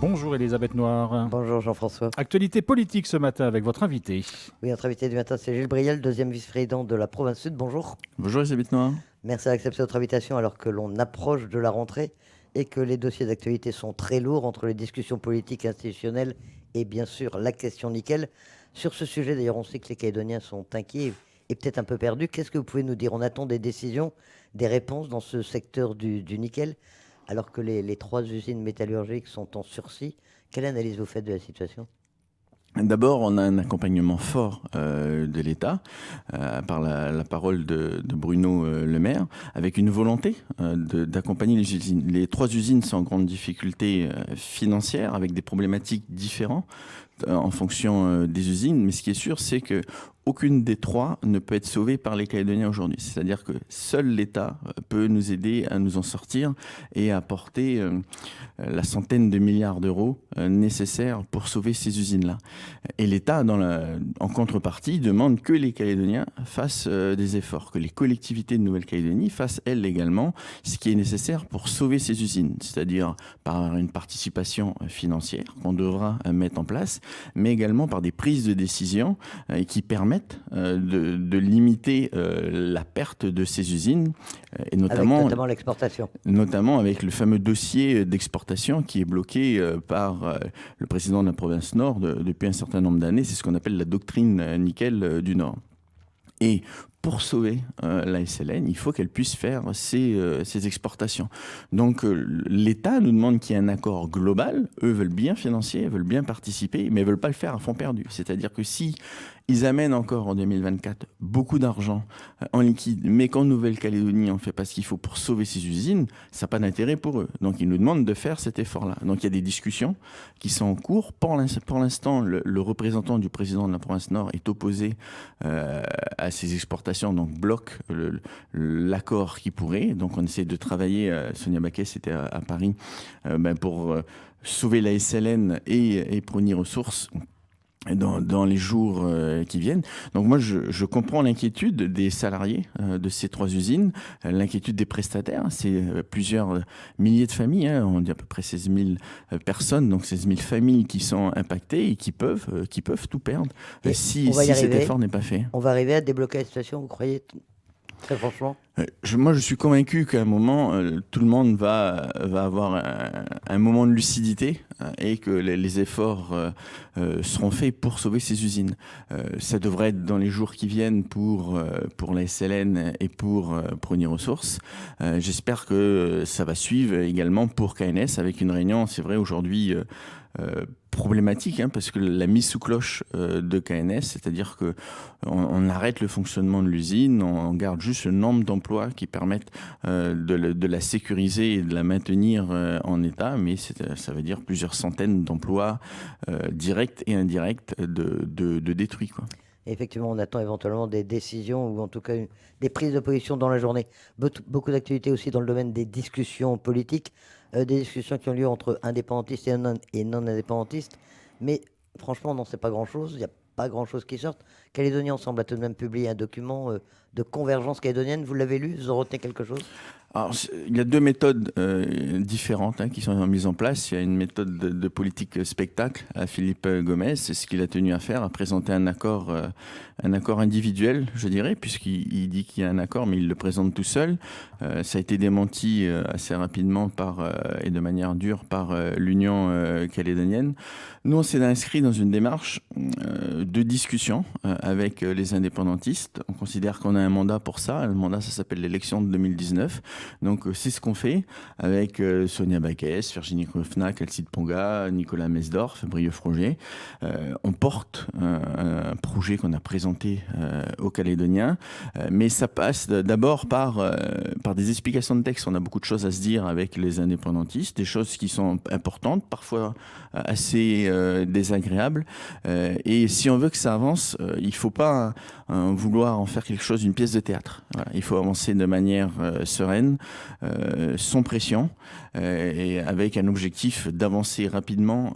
Bonjour Elisabeth Noir. Bonjour Jean-François. Actualité politique ce matin avec votre invité. Oui, notre invité du matin, c'est Gilles Briel, deuxième vice-président de la province Sud. Bonjour. Bonjour Elisabeth Noir. Merci d'accepter notre invitation alors que l'on approche de la rentrée et que les dossiers d'actualité sont très lourds entre les discussions politiques et institutionnelles et bien sûr la question nickel. Sur ce sujet, d'ailleurs, on sait que les Calédoniens sont inquiets et peut-être un peu perdus. Qu'est-ce que vous pouvez nous dire? On attend des décisions, des réponses dans ce secteur du nickel alors que les 3 usines métallurgiques sont en sursis. Quelle analyse vous faites de la situation? D'abord, on a un accompagnement fort de l'État, par la parole de Bruno Le Maire, avec une volonté d'accompagner les usines. Les 3 usines sont en grande difficulté financière, avec des problématiques différentes en fonction des usines. Mais ce qui est sûr, c'est que aucune des 3 ne peut être sauvée par les Calédoniens aujourd'hui. C'est-à-dire que seul l'État peut nous aider à nous en sortir et à apporter la centaine de milliards d'euros nécessaires pour sauver ces usines-là. Et l'État, en contrepartie, demande que les Calédoniens fassent des efforts, que les collectivités de Nouvelle-Calédonie fassent, elles également, ce qui est nécessaire pour sauver ces usines, c'est-à-dire par une participation financière qu'on devra mettre en place, mais également par des prises de décision qui permettent de limiter la perte de ces usines, et notamment l'exportation. Notamment avec le fameux dossier d'exportation qui est bloqué par le président de la province Nord depuis un certain nombre d'années. C'est ce qu'on appelle la doctrine nickel du Nord. Et pour sauver la SLN, il faut qu'elle puisse faire ses exportations. Donc l'État nous demande qu'il y ait un accord global. Eux veulent bien financer, veulent bien participer, mais ne veulent pas le faire à fond perdu. C'est-à-dire que si ils amènent encore en 2024 beaucoup d'argent en liquide, mais qu'en Nouvelle-Calédonie, on ne fait pas ce qu'il faut pour sauver ces usines, ça n'a pas d'intérêt pour eux. Donc ils nous demandent de faire cet effort-là. Donc il y a des discussions qui sont en cours. Pour l'instant, le représentant du président de la province Nord est opposé à ces exportations, donc bloque l'accord qui pourrait. Donc on essaie de travailler, Sonia Baquet, c'était à Paris, pour sauver la SLN et Prony Ressources dans les jours qui viennent. Donc moi, je comprends l'inquiétude des salariés de ces 3 usines, l'inquiétude des prestataires. C'est plusieurs milliers de familles, on dit à peu près 16 000 personnes, donc 16 000 familles qui sont impactées et qui peuvent tout perdre si cet effort n'est pas fait. On va arriver à débloquer la situation, vous croyez, très franchement? Moi, je suis convaincu qu'à un moment, tout le monde va avoir un moment de lucidité et que les efforts seront faits pour sauver ces usines. Ça devrait être dans les jours qui viennent pour la SLN et pour Prony Ressources. J'espère que ça va suivre également pour KNS avec une réunion, c'est vrai, aujourd'hui problématique, parce que la mise sous cloche de KNS, c'est-à-dire que on arrête le fonctionnement de l'usine, on garde juste le nombre d'emplois qui permettent de la sécuriser et de la maintenir en état, mais ça veut dire plusieurs centaines d'emplois directs et indirects de détruits, quoi. Effectivement, on attend éventuellement des décisions ou en tout cas des prises de position dans la journée. Beaucoup d'activités aussi dans le domaine des discussions politiques, des discussions qui ont lieu entre indépendantistes et non-indépendantistes. Mais franchement, on n'en sait pas grand-chose. Il n'y a pas grand-chose qui sorte. Calédonie Ensemble a tout de même publié un document de convergence calédonienne. Vous l'avez lu? Vous en retenez quelque chose? Alors, il y a 2 méthodes différentes qui sont mises en place. Il y a une méthode de politique spectacle à Philippe Gomez. C'est ce qu'il a tenu à faire, à présenter un accord individuel, je dirais, puisqu'il dit qu'il y a un accord, mais il le présente tout seul. Ça a été démenti assez rapidement et de manière dure par l'Union calédonienne. Nous, on s'est inscrit dans une démarche de discussion avec les indépendantistes. On considère qu'on a un mandat pour ça. Le mandat, ça s'appelle l'élection de 2019. Donc c'est ce qu'on fait avec Sonia Baquet, Virginie Kofnak, Alcide Ponga, Nicolas Mesdorf, Brieux Froger. On porte un projet qu'on a présenté aux Calédoniens, mais ça passe d'abord par des explications de texte. On a beaucoup de choses à se dire avec les indépendantistes, des choses qui sont importantes, parfois assez désagréables. Et si on veut que ça avance, il ne faut pas vouloir en faire quelque chose, une pièce de théâtre. Voilà. Il faut avancer de manière sereine, sans pression, et avec un objectif d'avancer rapidement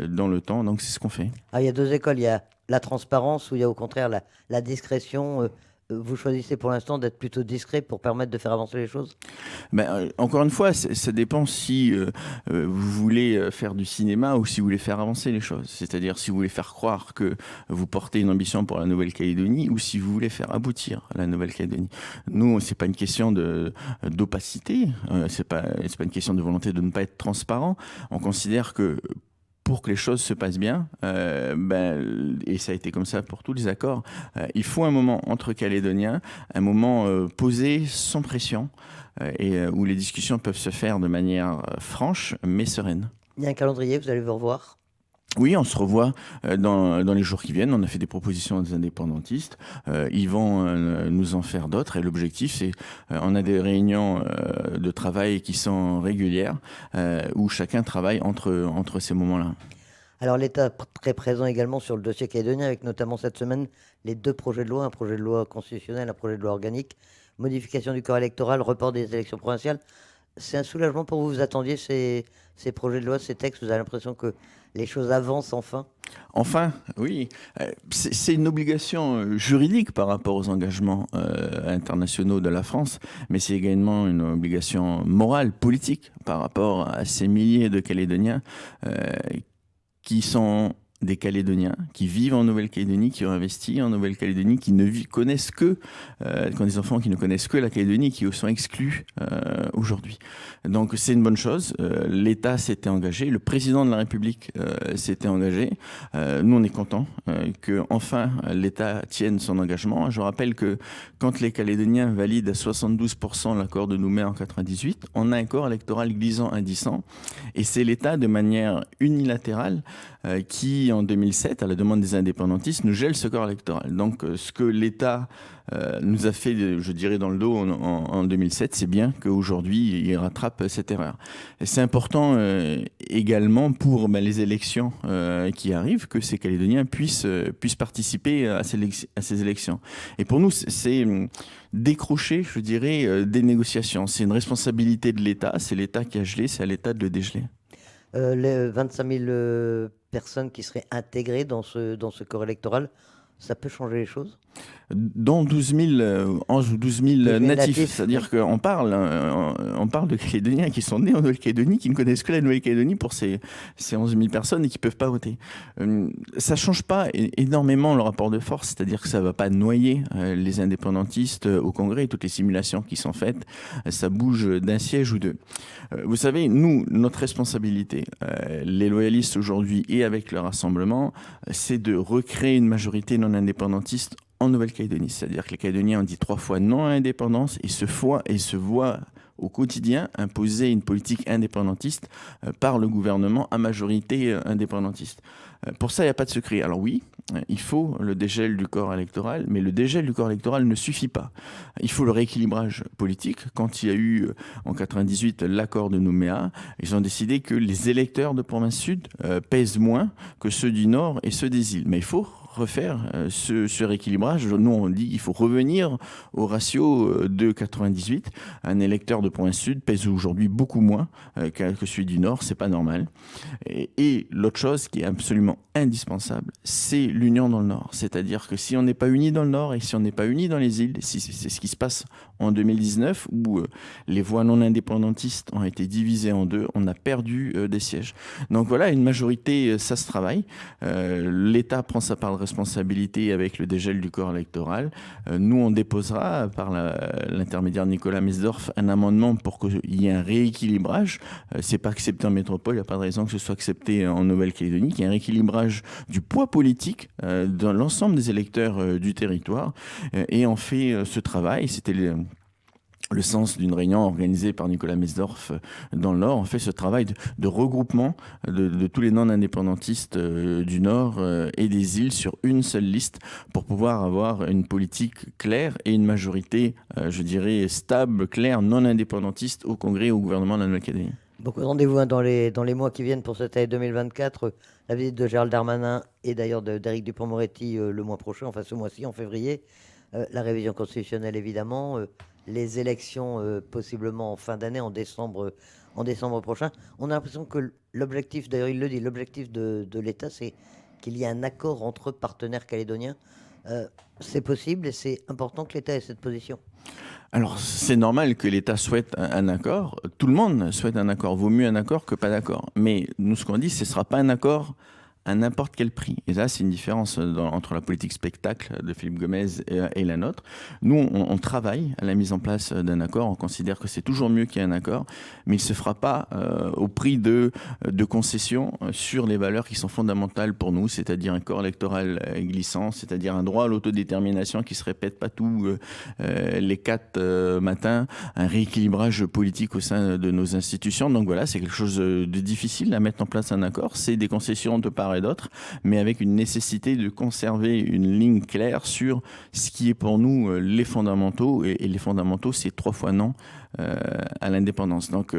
dans le temps. Donc c'est ce qu'on fait. Il y a 2 écoles. Il y a la transparence où il y a au contraire la discrétion, Vous choisissez pour l'instant d'être plutôt discret pour permettre de faire avancer les choses? Encore une fois, ça dépend si vous voulez faire du cinéma ou si vous voulez faire avancer les choses. C'est-à-dire si vous voulez faire croire que vous portez une ambition pour la Nouvelle-Calédonie ou si vous voulez faire aboutir la Nouvelle-Calédonie. Nous, c'est pas une question d'opacité, c'est pas une question de volonté de ne pas être transparent. On considère que pour que les choses se passent bien, et ça a été comme ça pour tous les accords, il faut un moment entre Calédoniens, un moment posé, sans pression, où les discussions peuvent se faire de manière franche mais sereine. Il y a un calendrier, vous allez vous revoir? Oui, on se revoit dans les jours qui viennent. On a fait des propositions aux indépendantistes. Ils vont nous en faire d'autres. Et l'objectif, c'est on a des réunions de travail qui sont régulières, où chacun travaille entre ces moments-là. Alors l'État très présent également sur le dossier calédonien, avec notamment cette semaine les 2 projets de loi, un projet de loi constitutionnel, un projet de loi organique, modification du corps électoral, report des élections provinciales. C'est un soulagement pour vous? Vous attendiez ces projets de loi, ces textes? Vous avez l'impression que les choses avancent enfin? Enfin, oui, c'est une obligation juridique par rapport aux engagements internationaux de la France, mais c'est également une obligation morale, politique, par rapport à ces milliers de Calédoniens qui sont des Calédoniens, qui vivent en Nouvelle-Calédonie, qui ont investi en Nouvelle-Calédonie, qui ne connaissent que, qui ont des enfants qui ne connaissent que la Calédonie, qui sont exclus aujourd'hui. Donc c'est une bonne chose. L'État s'était engagé, le président de la République s'était engagé. Nous, on est contents que enfin l'État tienne son engagement. Je rappelle que quand les Calédoniens valident à 72% l'accord de Nouméa en 98, on a un corps électoral glissant-indissant, et c'est l'État, de manière unilatérale, qui, en 2007, à la demande des indépendantistes, nous gèle ce corps électoral. Donc, ce que l'État nous a fait, je dirais, dans le dos en 2007, c'est bien qu'aujourd'hui, il rattrape cette erreur. Et c'est important également pour les élections qui arrivent, que ces Calédoniens puissent participer à ces élections. Et pour nous, c'est décrocher, je dirais, des négociations. C'est une responsabilité de l'État, c'est l'État qui a gelé, c'est à l'État de le dégeler. Les 25 000 personnes qui seraient intégrées dans ce corps électoral, ça peut changer les choses? Dont 11 ou 12 000 natifs. C'est-à-dire qu'on parle de Calédoniens qui sont nés en Nouvelle-Calédonie, qui ne connaissent que la Nouvelle-Calédonie pour ces 11 000 personnes et qui ne peuvent pas voter. Ça ne change pas énormément le rapport de force, c'est-à-dire que ça ne va pas noyer les indépendantistes au Congrès. Toutes les simulations qui sont faites, ça bouge d'un siège ou deux. Vous savez, nous, notre responsabilité, les loyalistes aujourd'hui et avec le Rassemblement, c'est de recréer une majorité non indépendantiste en Nouvelle-Calédonie. C'est-à-dire que les Calédoniens ont dit 3 fois non à l'indépendance et se voient au quotidien imposer une politique indépendantiste par le gouvernement à majorité indépendantiste. Pour ça, il n'y a pas de secret. Alors oui, il faut le dégel du corps électoral, mais le dégel du corps électoral ne suffit pas. Il faut le rééquilibrage politique. Quand il y a eu en 98 l'accord de Nouméa, ils ont décidé que les électeurs de province sud pèsent moins que ceux du nord et ceux des îles. Mais il faut refaire ce rééquilibrage. Nous, on dit qu'il faut revenir au ratio de 98. Un électeur de province sud pèse aujourd'hui beaucoup moins que celui du nord. C'est pas normal. Et l'autre chose qui est absolument indispensable, c'est l'union dans le nord. C'est-à-dire que si on n'est pas unis dans le nord et si on n'est pas unis dans les îles, c'est ce qui se passe en 2019 où les voix non indépendantistes ont été divisées en deux, on a perdu des sièges. Donc voilà, une majorité, ça se travaille. L'État prend sa part de responsabilité avec le dégel du corps électoral. Nous, on déposera, par l'intermédiaire de Nicolas Mesdorf, un amendement pour qu'il y ait un rééquilibrage. C'est pas accepté en métropole, il n'y a pas de raison que ce soit accepté en Nouvelle-Calédonie, qu'il y ait un rééquilibrage du poids politique dans l'ensemble des électeurs du territoire. Et on fait ce travail. C'était le sens d'une réunion organisée par Nicolas Mesdorf dans le Nord. On fait ce travail de regroupement de tous les non-indépendantistes du Nord et des îles sur une seule liste pour pouvoir avoir une politique claire et une majorité, je dirais, stable, claire, non-indépendantiste au Congrès et au gouvernement de la Nouvelle-Calédonie. Beaucoup de rendez-vous dans les mois qui viennent pour cette année 2024. La visite de Gérald Darmanin et d'ailleurs d'Éric Dupond-Moretti le mois prochain, enfin ce mois-ci, en février. La révision constitutionnelle, évidemment. Les élections possiblement en fin d'année, en décembre prochain. On a l'impression que l'objectif, d'ailleurs il le dit, l'objectif de l'État, c'est qu'il y ait un accord entre partenaires calédoniens C'est possible et c'est important que l'État ait cette position. Alors, c'est normal que l'État souhaite un accord. Tout le monde souhaite un accord. Vaut mieux un accord que pas d'accord. Mais nous, ce qu'on dit, ce ne sera pas un accord à n'importe quel prix. Et là, c'est une différence entre la politique spectacle de Philippe Gomez et la nôtre. Nous, on travaille à la mise en place d'un accord. On considère que c'est toujours mieux qu'il y ait un accord, mais il ne se fera pas au prix de concessions sur les valeurs qui sont fondamentales pour nous, c'est-à-dire un corps électoral glissant, c'est-à-dire un droit à l'autodétermination qui se répète pas tous les 4 matins, un rééquilibrage politique au sein de nos institutions. Donc voilà, c'est quelque chose de difficile à mettre en place un accord. C'est des concessions de part et d'autre, mais avec une nécessité de conserver une ligne claire sur ce qui est pour nous les fondamentaux. Et les fondamentaux, c'est 3 fois non à l'indépendance. Donc,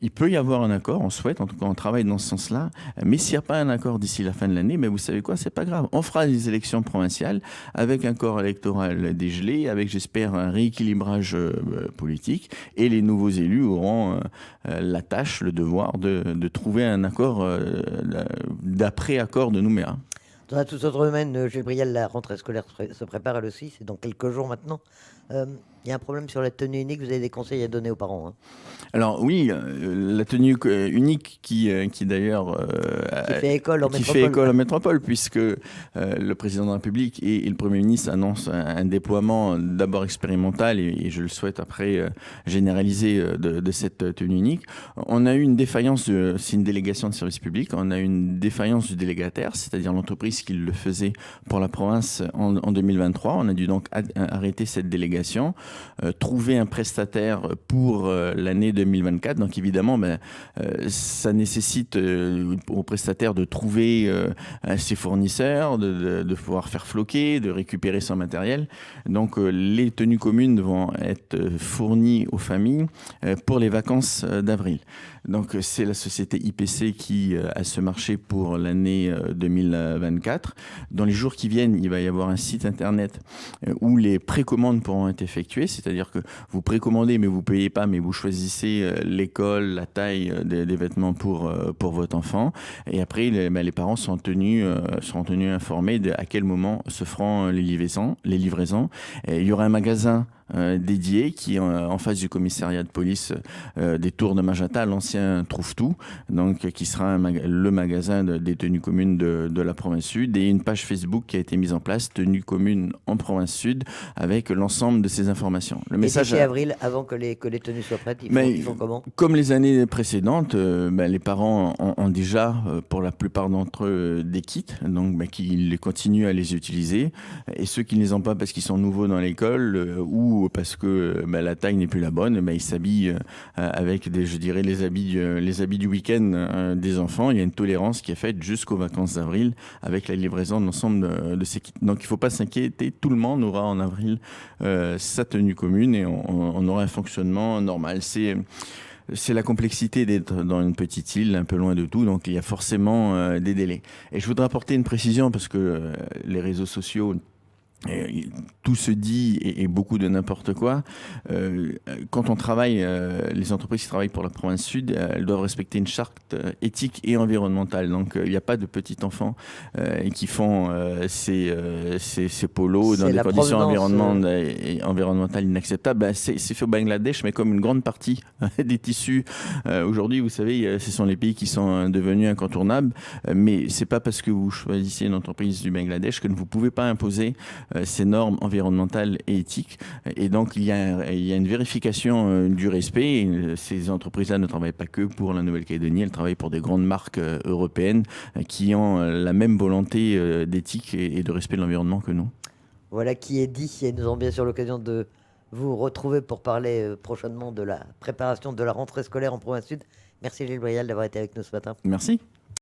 il peut y avoir un accord, on souhaite, en tout cas, on travaille dans ce sens-là. Mais s'il n'y a pas un accord d'ici la fin de l'année, mais vous savez quoi, c'est pas grave. On fera des élections provinciales avec un corps électoral dégelé, avec, j'espère, un rééquilibrage politique, et les nouveaux élus auront la tâche, le devoir de trouver un accord d'après-accord de Nouméa. Dans un tout autre domaine, Gilles Brial, la rentrée scolaire se prépare elle aussi, c'est dans quelques jours maintenant. Il y a un problème sur la tenue unique, vous avez des conseils à donner aux parents, hein. Alors oui, la tenue unique qui d'ailleurs Qui fait école en qui métropole. fait école en métropole, puisque le président de la République et le Premier ministre annoncent un déploiement d'abord expérimental et je le souhaite après généralisé de cette tenue unique. On a eu une défaillance, c'est une délégation de service public, on a eu une défaillance du délégataire, c'est-à-dire l'entreprise qui le faisait pour la province en 2023. On a dû donc arrêter cette délégation, trouver un prestataire pour l'année 2024. Donc évidemment, ça nécessite aux prestataires de trouver ses fournisseurs, de pouvoir faire floquer, de récupérer son matériel. Donc les tenues communes vont être fournies aux familles pour les vacances d'avril. Donc c'est la société IPC qui a ce marché pour l'année 2024. Dans les jours qui viennent, il va y avoir un site internet où les précommandes pourront être effectuées, c'est-à-dire que vous précommandez mais vous ne payez pas, mais vous choisissez l'école, la taille des vêtements pour votre enfant, et après les parents seront tenus informés à quel moment se feront les livraisons. Et il y aura un magasin dédié qui est en face du commissariat de police des Tours de Magenta, l'ancien Trouve-Tout, donc qui sera le magasin des tenues communes de la province sud, et une page Facebook qui a été mise en place, tenues communes en province sud, avec l'ensemble de ces informations. Le message d'ici avril, avant que les tenues soient prêtes, ils font comment ? Comme les années précédentes, les parents ont déjà, pour la plupart d'entre eux, des kits, donc qu'ils continuent à les utiliser, et ceux qui ne les ont pas parce qu'ils sont nouveaux dans l'école ou parce que la taille n'est plus la bonne, ils s'habillent avec les habits du week-end des enfants. Il y a une tolérance qui est faite jusqu'aux vacances d'avril avec la livraison de l'ensemble de ces kits. Donc il ne faut pas s'inquiéter, tout le monde aura en avril sa tenue commune et on aura un fonctionnement normal. C'est la complexité d'être dans une petite île, un peu loin de tout, donc il y a forcément des délais. Et je voudrais apporter une précision parce que les réseaux sociaux, tout se dit et beaucoup de n'importe quoi. Quand on travaille, les entreprises qui travaillent pour la province sud, elles doivent respecter une charte éthique et environnementale. Donc il n'y a pas de petits enfants qui font ces polos dans des conditions environnementales inacceptables. C'est fait au Bangladesh, mais comme une grande partie des tissus aujourd'hui, vous savez, ce sont les pays qui sont devenus incontournables. Mais c'est pas parce que vous choisissez une entreprise du Bangladesh que vous ne pouvez pas imposer ces normes environnementales et éthiques. Et donc, il y a une vérification du respect. Et ces entreprises-là ne travaillent pas que pour la Nouvelle-Calédonie, elles travaillent pour des grandes marques européennes qui ont la même volonté d'éthique et de respect de l'environnement que nous. Voilà qui est dit. Et nous aurons bien sûr l'occasion de vous retrouver pour parler prochainement de la préparation de la rentrée scolaire en province sud. Merci Gilles Brial d'avoir été avec nous ce matin. Merci.